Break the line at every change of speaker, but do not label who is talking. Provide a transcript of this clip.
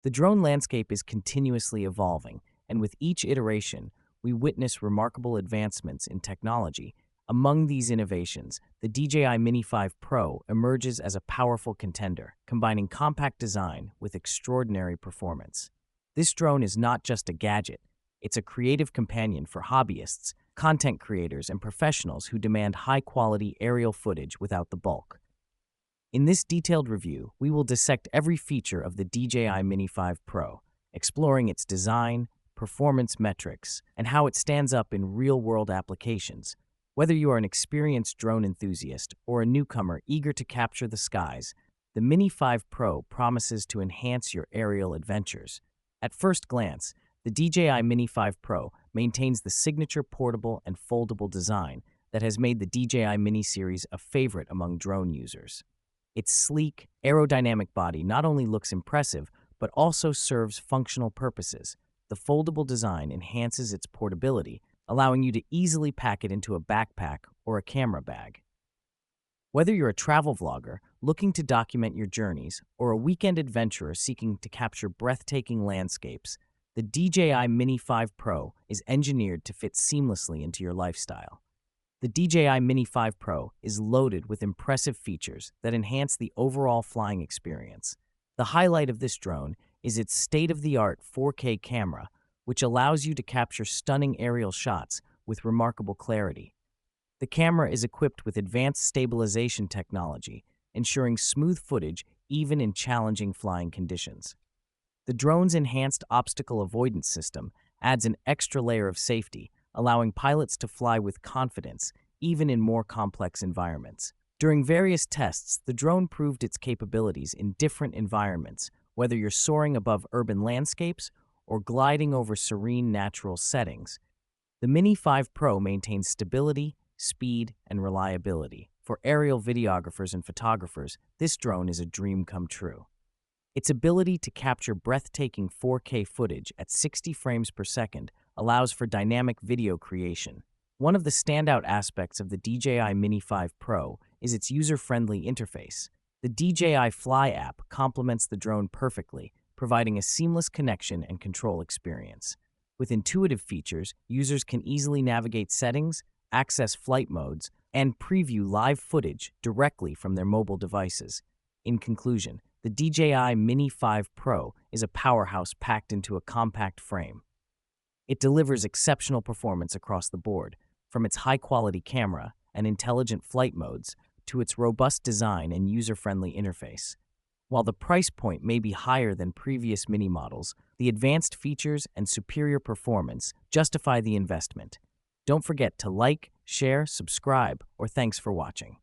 The drone landscape is continuously evolving, and with each iteration, we witness remarkable advancements in technology. Among these innovations, the DJI Mini 5 Pro emerges as a powerful contender, combining compact design with extraordinary performance. This drone is not just a gadget, it's a creative companion for hobbyists, content creators, and professionals who demand high-quality aerial footage without the bulk. In this detailed review, we will dissect every feature of the DJI Mini 5 Pro, exploring its design, performance metrics, and how it stands up in real-world applications. Whether you are an experienced drone enthusiast or a newcomer eager to capture the skies, the Mini 5 Pro promises to enhance your aerial adventures. At first glance, the DJI Mini 5 Pro maintains the signature portable and foldable design that has made the DJI Mini series a favorite among drone users. Its sleek, aerodynamic body not only looks impressive, but also serves functional purposes. The foldable design enhances its portability, allowing you to easily pack it into a backpack or a camera bag. Whether you're a travel vlogger looking to document your journeys or a weekend adventurer seeking to capture breathtaking landscapes, the DJI Mini 5 Pro is engineered to fit seamlessly into your lifestyle. The DJI Mini 5 Pro is loaded with impressive features that enhance the overall flying experience. The highlight of this drone is its state-of-the-art 4K camera, which allows you to capture stunning aerial shots with remarkable clarity. The camera is equipped with advanced stabilization technology, ensuring smooth footage even in challenging flying conditions. The drone's enhanced obstacle avoidance system adds an extra layer of safety, allowing pilots to fly with confidence even in more complex environments. During various tests, the drone proved its capabilities in different environments, whether you're soaring above urban landscapes or gliding over serene natural settings. The Mini 5 Pro maintains stability, speed, and reliability. For aerial videographers and photographers, this drone is a dream come true. Its ability to capture breathtaking 4K footage at 60 frames per second allows for dynamic video creation. One of the standout aspects of the DJI Mini 5 Pro is its user-friendly interface. The DJI Fly app complements the drone perfectly, providing a seamless connection and control experience. With intuitive features, users can easily navigate settings, access flight modes, and preview live footage directly from their mobile devices. In conclusion, the DJI Mini 5 Pro is a powerhouse packed into a compact frame. It delivers exceptional performance across the board, from its high-quality camera and intelligent flight modes to its robust design and user-friendly interface. While the price point may be higher than previous Mini models, the advanced features and superior performance justify the investment. Don't forget to like, share, subscribe, or thanks for watching.